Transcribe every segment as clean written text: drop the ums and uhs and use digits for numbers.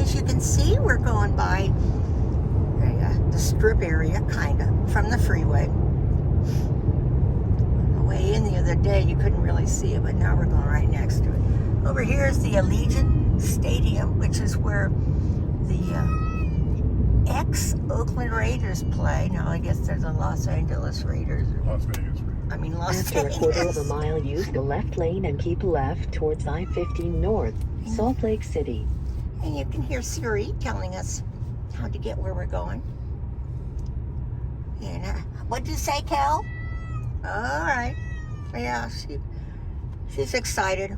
as you can see, we're going by the strip area, kind of, from the freeway. On the way in the other day, you couldn't really see it, but now we're going right next to it. Over here is the Allegiant Stadium, which is where the ex-Oakland Raiders play. Now, I guess there's a Los Angeles Raiders. Las Vegas. I mean, Las After Vegas. a quarter of a mile, use the left lane and keep left towards I-15 North, Salt Lake City. And you can hear Siri telling us how to get where we're going. And what'd you say, Cal? All right. Yeah, she's excited.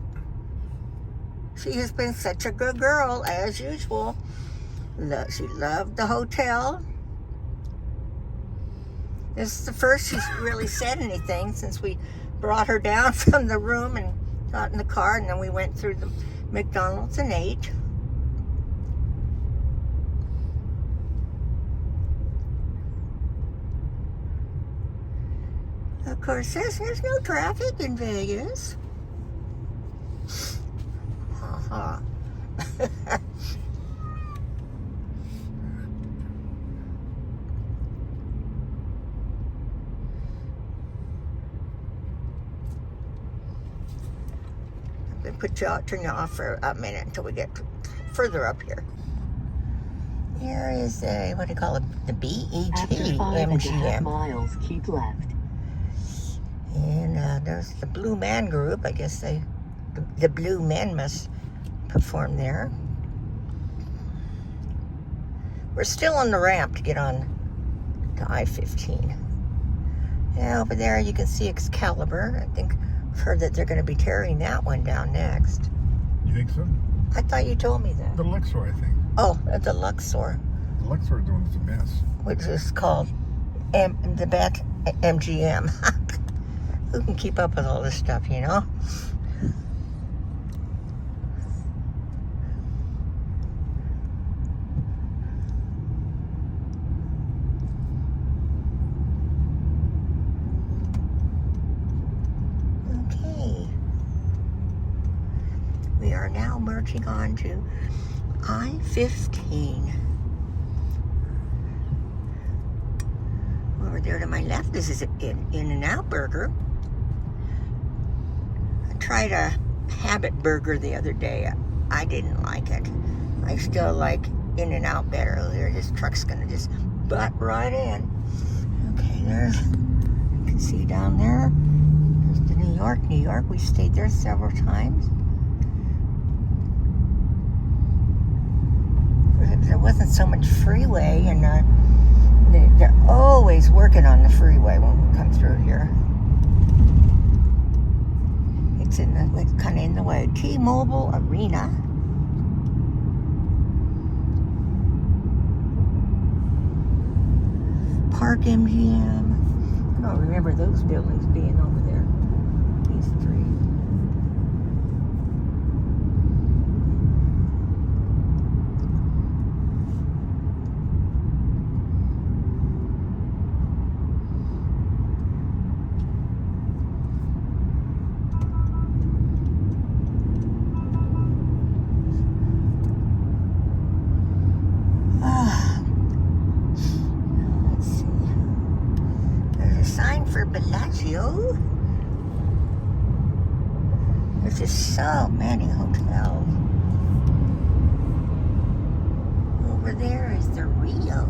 She has been such a good girl, as usual. She loved the hotel. This is the first she's really said anything since we brought her down from the room and got in the car, and then we went through the McDonald's and ate. Of course, there's no traffic in Vegas. Uh-huh. I'm going to turn you off for a minute until we get further up here. Here is a, what do you call it? The BEG After 5.5 MGM. miles, keep left. And there's the Blue Man Group. I guess the Blue Men must perform there. We're still on the ramp to get on to I-15. Yeah, over there you can see Excalibur. I think I've heard that they're going to be tearing that one down next. You think so? I thought you told me that. The Luxor, I think. Oh, the Luxor, The Luxor is the one that's a mess. which is called the Bet MGM. Who can keep up with all this stuff, you know? Okay. We are now merging on to I-15. Over there to my left, this is an In-N-Out Burger. I tried a Habit Burger the other day. I didn't like it. I still like In-N-Out better. This truck's gonna just butt right in. Okay, there's, you can see down there, there's the New York. We stayed there several times. There wasn't so much freeway, and they're always working on the freeway when we come through here. It's kind of in the way. T-Mobile Arena. Park MGM. I don't remember those buildings being over there. These three. Bellagio. There's just so many hotels. Over there is the Rio.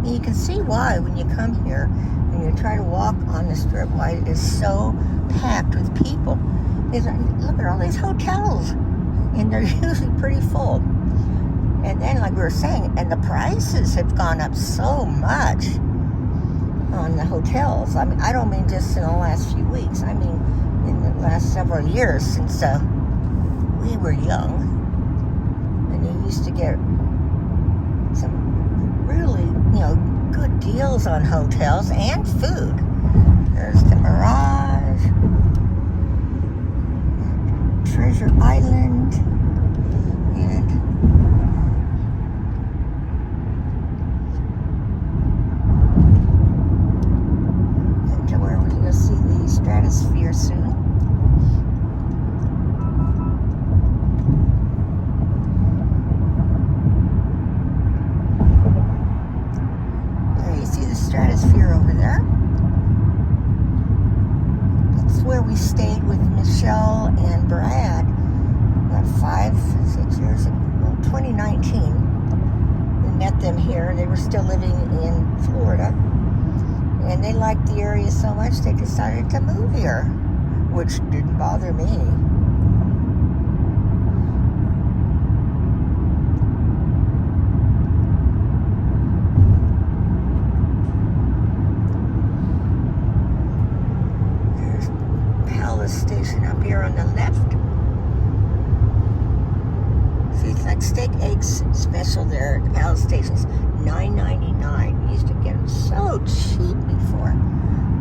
And you can see why when you come here and you try to walk on the strip, why it is so packed with people. Look at all these hotels, and they're usually pretty full. And then, like we were saying, and the prices have gone up so much on the hotels. I mean, I don't mean just in the last few weeks. I mean in the last several years since we were young. And you used to get some really, good deals on hotels and food. There's the Mirage, Treasure Island, and Brad, about 6 years ago, 2019. We met them here. They were still living in Florida. And they liked the area so much they decided to move here, which didn't bother me. Station up here on the left. See, it's like steak eggs special there at the Palace Stations, $9.99. We used to get them so cheap before.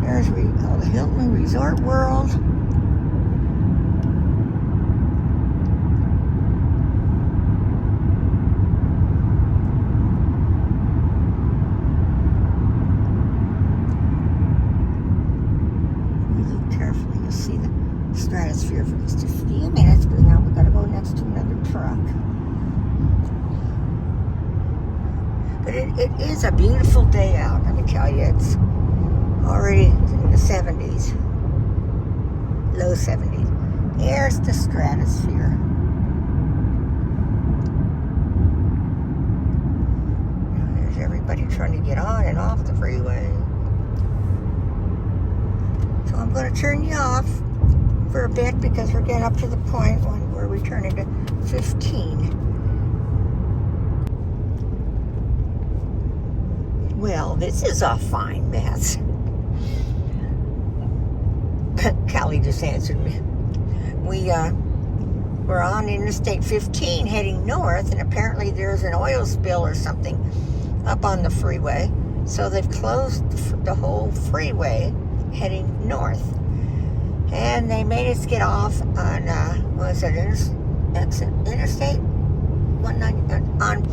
There's the Hilton Resort World. Stratosphere for just a few minutes, but now we've got to go next to another truck. But it is a beautiful day out, let me tell you. It's already in the 70s, low 70s. There's the stratosphere. There's everybody trying to get on and off the freeway. So I'm going to turn you off for a bit because we're getting up to the point where we turn into 15. Well, this is a fine mess. Callie just answered me. We're on Interstate 15 heading north, and apparently there's an oil spill or something up on the freeway. So they've closed the whole freeway heading north. And they made us get off on, Interstate 190, on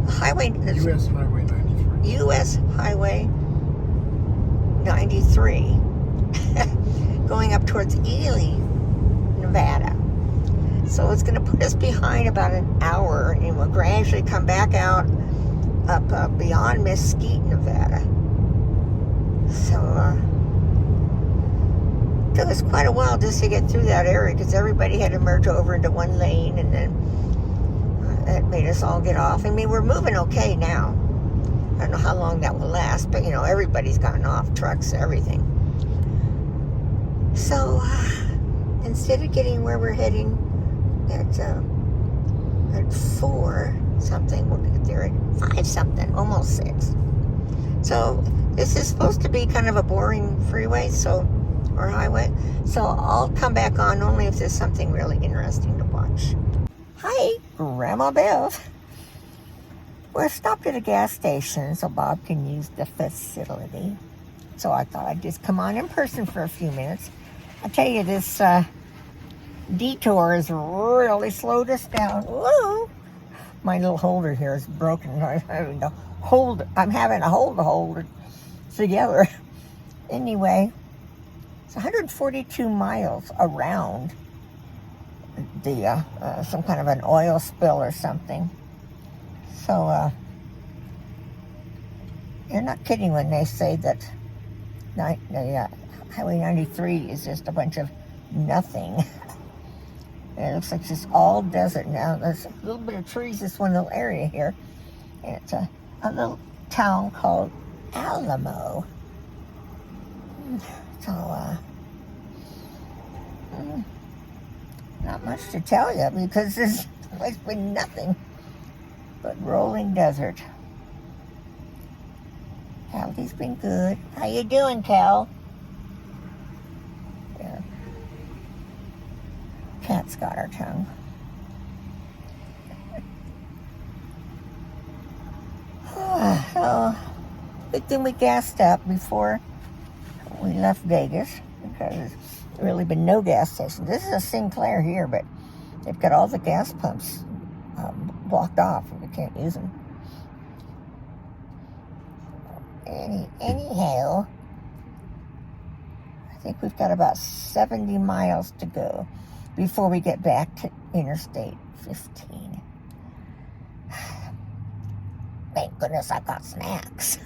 Highway... U.S. Highway 93. U.S. Highway 93, going up towards Ely, Nevada. So it's going to put us behind about an hour, and we'll gradually come back out up beyond Mesquite, Nevada. So, took us quite a while just to get through that area because everybody had to merge over into one lane, and then that made us all get off. I mean, we're moving okay now. I don't know how long that will last, but everybody's gotten off, trucks, everything. So instead of getting where we're heading at 4 something, we'll get there at 5 something, almost 6. So this is supposed to be kind of a boring freeway, or highway, so I'll come back on only if there's something really interesting to watch. Hi, Grandma Bev. We're stopped at a gas station so Bob can use the facility. So I thought I'd just come on in person for a few minutes. I tell you, this Detour has really slowed us down. Whoa! My little holder here is broken. I'm having to hold it together. Anyway, it's 142 miles around the some kind of an oil spill or something. So you're not kidding when they say that Highway 93 is just a bunch of nothing. It looks like just all desert now. There's a little bit of trees, this one little area here. And it's a little town called Alamo. So, not much to tell you because there's been nothing but rolling desert. Callie's been good. How you doing, Cal? Yeah. Cat's got her tongue. So, good thing we gassed up before we left Vegas because there's really been no gas station. This is a Sinclair here, but they've got all the gas pumps blocked off and you can't use them. Anyhow, I think we've got about 70 miles to go before we get back to Interstate 15. Thank goodness I got snacks.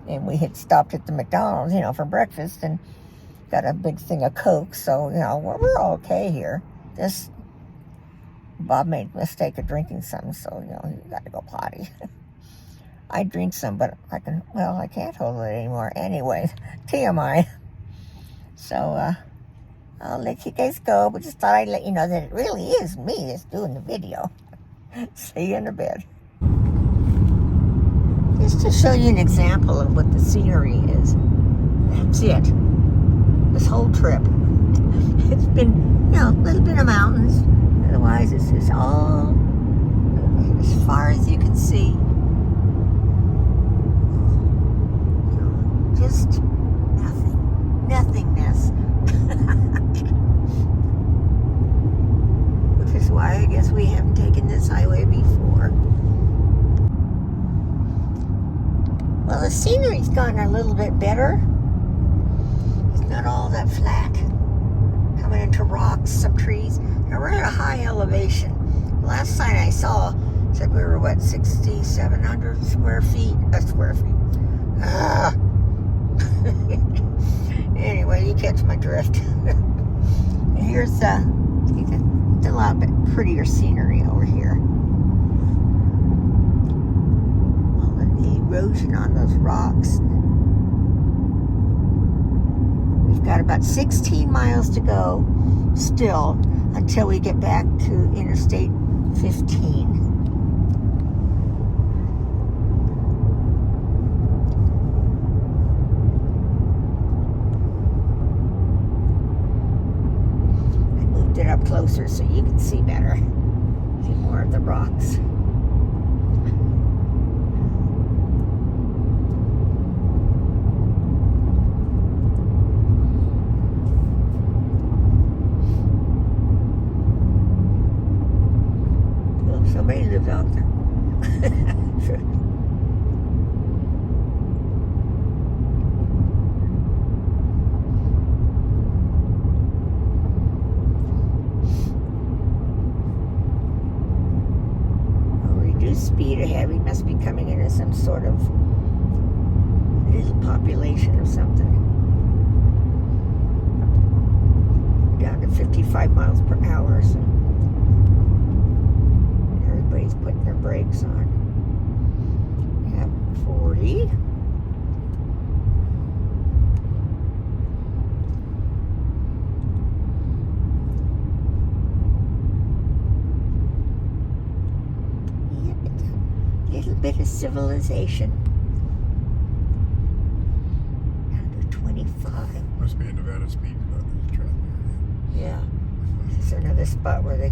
And we had stopped at the McDonald's, for breakfast, and got a big thing of Coke, so, you know, we're okay here. Bob made the mistake of drinking some, so, you know, he got to go potty. I drink some, but I can't hold it anymore. Anyway, TMI. So, I'll let you guys go, but just thought I'd let you know that it really is me that's doing the video. See you in a bit. Just to show you an example of what the scenery is. That's it. This whole trip. It's been, you know, a little bit of mountains. Otherwise, it's just all as far as you can see. Just nothing. Nothingness. Which is why I guess we haven't taken this highway before. Well, the scenery's gotten a little bit better. It's not all that flat. Coming into rocks, some trees. And we're at a high elevation. The last sign I saw said we were, what, 6,700 square feet? Anyway, you catch my drift. Here's a lot bit prettier scenery over here. All of the erosion on those rocks. We've got about 16 miles to go still until we get back to Interstate 15. It up closer so you can see better. See more of the rocks. Well, somebody lives out there. Speed ahead. We must be coming into some sort of little population or something. Down to 55 miles per hour. So everybody's putting their brakes on. Yep, 40. Little bit of civilization. Down to 25. Must be a Nevada speed trap. Yeah. This is another spot where they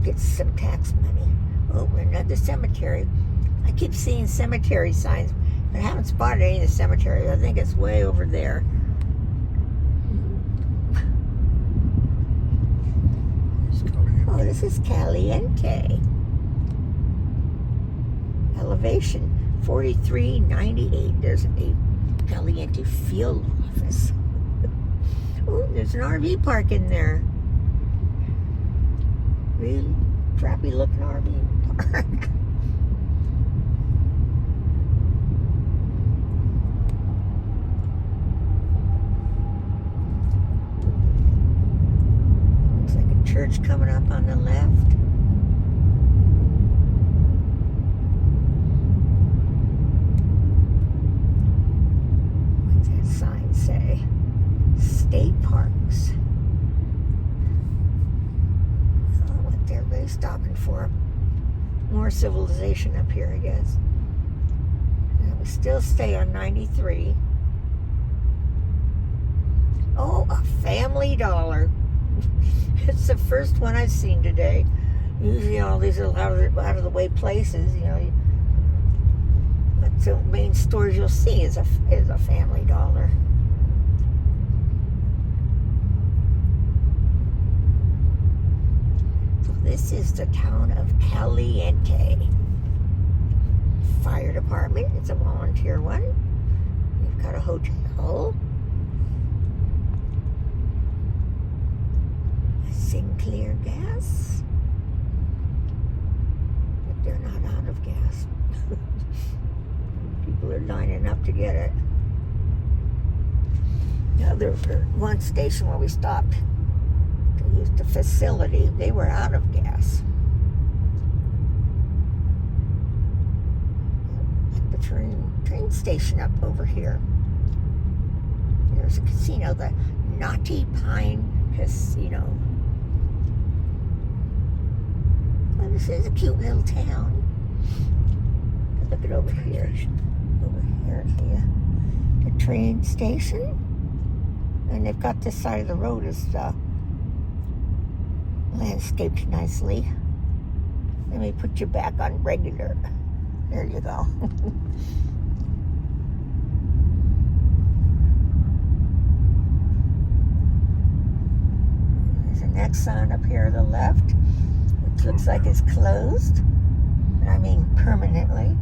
get some tax money. Oh, another cemetery. I keep seeing cemetery signs, but I haven't spotted any of the cemeteries. I think it's way over there. Oh, this is Caliente. Elevation 4398. There's a Caliente field office. Oh, there's an RV park in there. Really crappy looking RV park. Looks like a church coming up on the left. Sign say state parks. What everybody's stopping for? More civilization up here, I guess. And we still stay on 93. Oh, a Family Dollar. It's the first one I've seen today. Usually all these are out of the way places, you know. That's the main stores you'll see is a Family Dollar. So this is the town of Caliente. Fire department. It's a volunteer one. We've got a hotel. Sinclair Gas. But they're not out of gas. People are lining up to get it. other one station where we stopped to use the facility, they were out of gas. The train station up over here. There's a casino, the Naughty Pine Casino. Well, this is a cute little town. Look at over here. Over here, yeah. The train station. And they've got this side of the road is landscaped nicely. Let me put you back on regular. There you go. There's the next sign up here to the left, which looks like it's closed. And I mean permanently.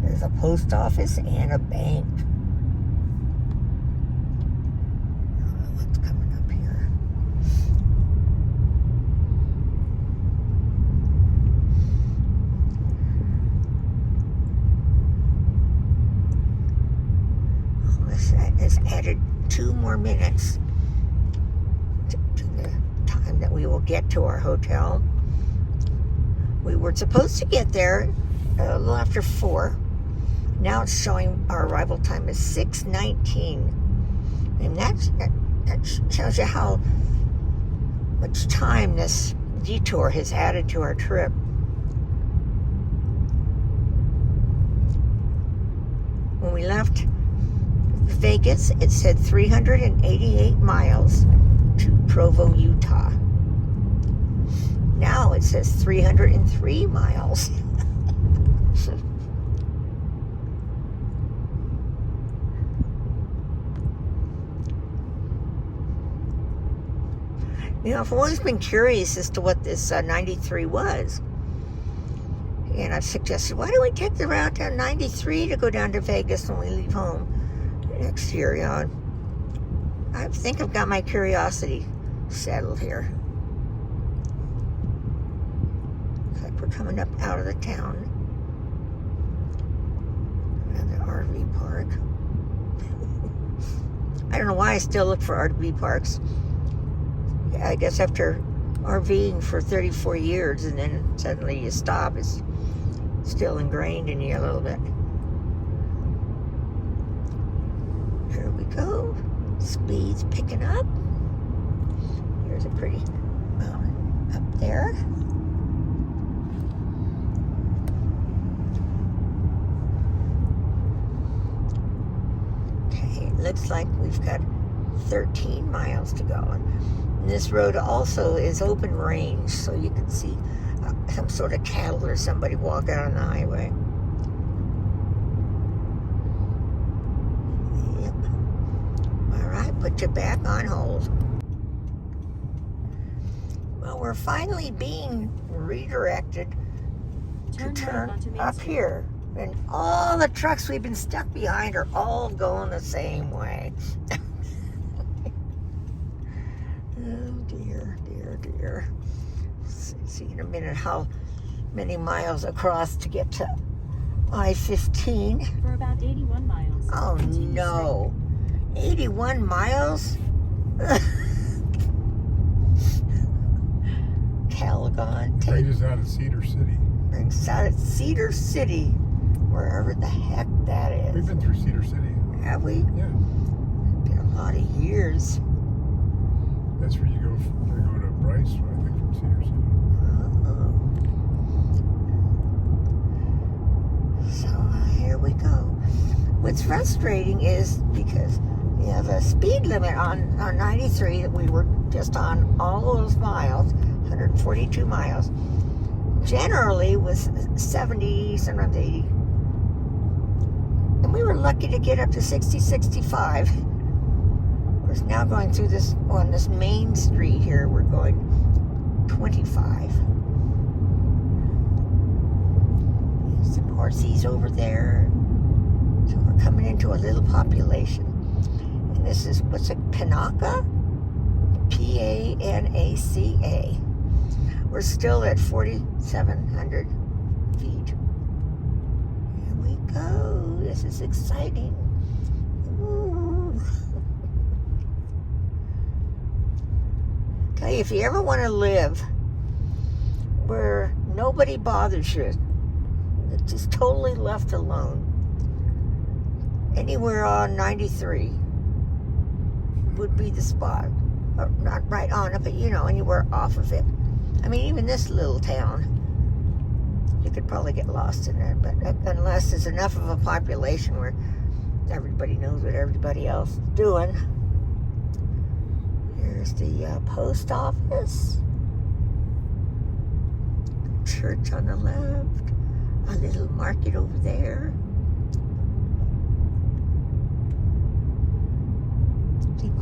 There's a post office and a bank. I don't know what's coming up here. Oh, this has added 2 more minutes to the time that we will get to our hotel. We were supposed to get there a little after 4. Now it's showing our arrival time is 6:19. And that tells you how much time this detour has added to our trip. When we left Vegas, it said 388 miles to Provo, Utah. Now it says 303 miles. You know, I've always been curious as to what this 93 was. And I've suggested, why don't we take the route down 93 to go down to Vegas when we leave home next year? You know, I think I've got my curiosity settled here. Looks like we're coming up out of the town. Another RV park. I don't know why I still look for RV parks. I guess after RVing for 34 years and then suddenly you stop, it's still ingrained in you a little bit. Here we go. Speed's picking up. Here's a pretty mountain up there. Okay, it looks like we've got 13 miles to go. And this road also is open range, so you can see some sort of cattle or somebody walk out on the highway. Yep. All right, put you back on hold. Well, we're finally being redirected to turn up here. And all the trucks we've been stuck behind are all going the same way. Oh dear, dear, dear. See in a minute how many miles across to get to I-15. For about 81 miles. Oh no. 81 miles? Calgon. Right is out of Cedar City. Brings out of Cedar City, wherever the heck that is. We've been through Cedar City. Have we? Yeah. Been a lot of years. That's where you go to Bryce, I think, from Cedar City. So here we go. What's frustrating is because you have a speed limit on 93 that we were just on all those miles, 142 miles. Generally was 70, sometimes 80. And we were lucky to get up to 60, 65. We're now going through this, on this main street here, we're going 25. Some horsies over there. So we're coming into a little population. And this is, what's it, Panaca? P-A-N-A-C-A. We're still at 4,700 feet. Here we go. This is exciting. Ooh. Tell you, if you ever want to live where nobody bothers you, it's just totally left alone, anywhere on 93 would be the spot. Or not right on it, but you know, anywhere off of it. I mean, even this little town, you could probably get lost in it, but unless there's enough of a population where everybody knows what everybody else is doing. Here's the post office, church on the left, a little market over there.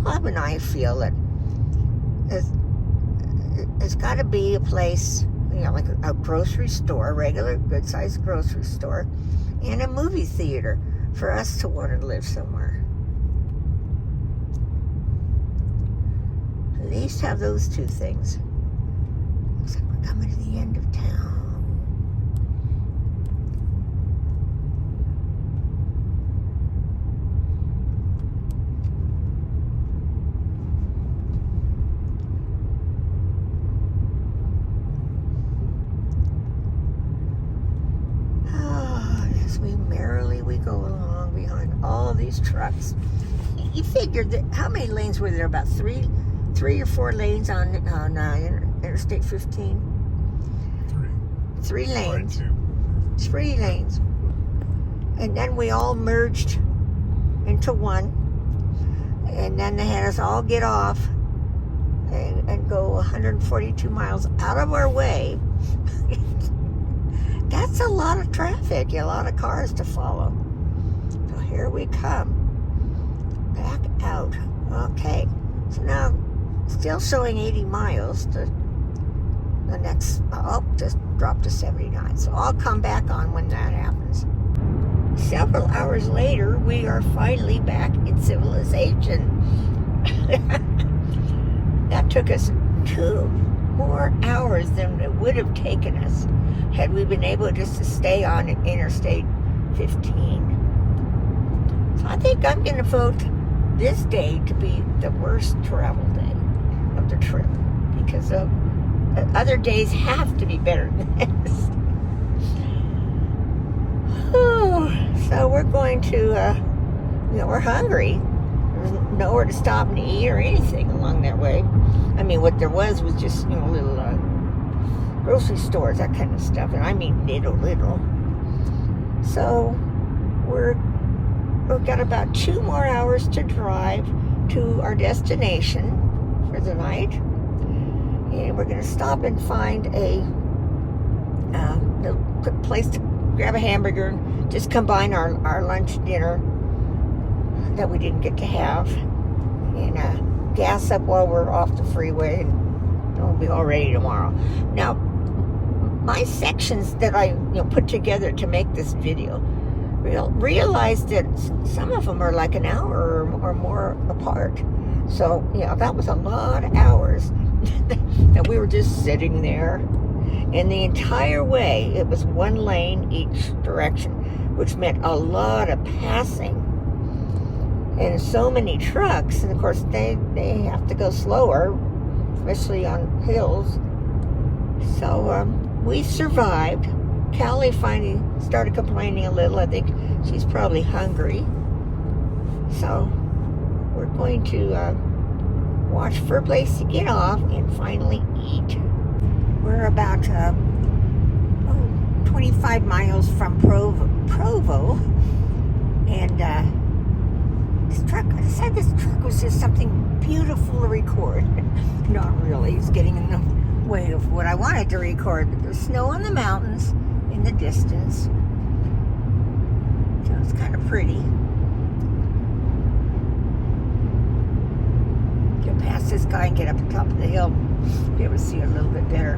Bob and I feel that it's got to be a place, you know, like a grocery store, a regular good-sized grocery store, and a movie theater for us to want to live somewhere. At least have those two things. Looks like we're coming to the end of town. We go along behind all these trucks. You figured that how many lanes were there? About three or four lanes on Interstate 15. Three lanes. 3 lanes. And then we all merged into one. And then they had us all get off and go 142 miles out of our way. That's a lot of traffic, a lot of cars to follow. So here we come. Back out. Okay. So now, still showing 80 miles to the next, just dropped to 79. So I'll come back on when that happens. Several hours later, we are finally back in civilization. That took us 2 more hours than it would have taken us had we been able just to stay on Interstate 15. So I think I'm going to vote this day to be the worst travel day of the trip, because other days have to be better than this. So we're going to, we're hungry. There's nowhere to stop and eat or anything along that way. I mean, what there was just, little grocery stores, that kind of stuff. And I mean little. So we've got about 2 more hours to drive to our destination for the night. And we're going to stop and find a quick place to grab a hamburger and just combine our lunch dinner that we didn't get to have, and gas up while we're off the freeway, and we'll be all ready tomorrow. Now, my sections that I put together to make this video, realized that some of them are like an hour or more apart. So that was a lot of hours that we were just sitting there, and the entire way it was 1 lane each direction, which meant a lot of passing. And so many trucks, and of course they have to go slower, especially on hills. So we survived. Callie finally started complaining a little. I think she's probably hungry. So we're going to watch for a place to get off and finally eat. We're about 25 miles from Provo, and this truck, I said this truck was just something beautiful to record. Not really. It's getting in the way of what I wanted to record. There's snow on the mountains in the distance. So it's kind of pretty. Get past this guy and get up the top of the hill. Be able to see it a little bit better.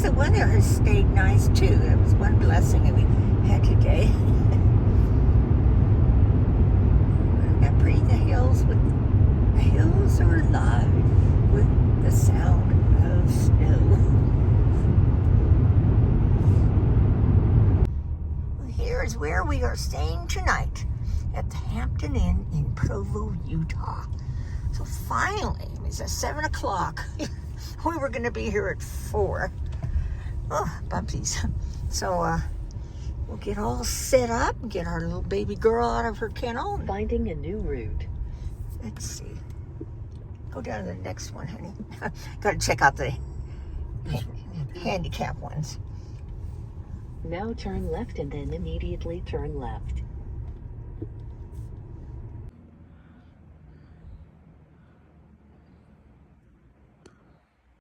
The weather has stayed nice too. That was one blessing that we had today. Got pretty. The hills are alive with the sound of snow. Well, here is where we are staying tonight, at the Hampton Inn in Provo, Utah. So finally, it's at 7 o'clock. We were going to be here at 4. Oh, bubsies. So, we'll get all set up and get our little baby girl out of her kennel. Finding a new route. Let's see. Go down to the next one, honey. Got to check out the handicap ones. Now turn left and then immediately turn left.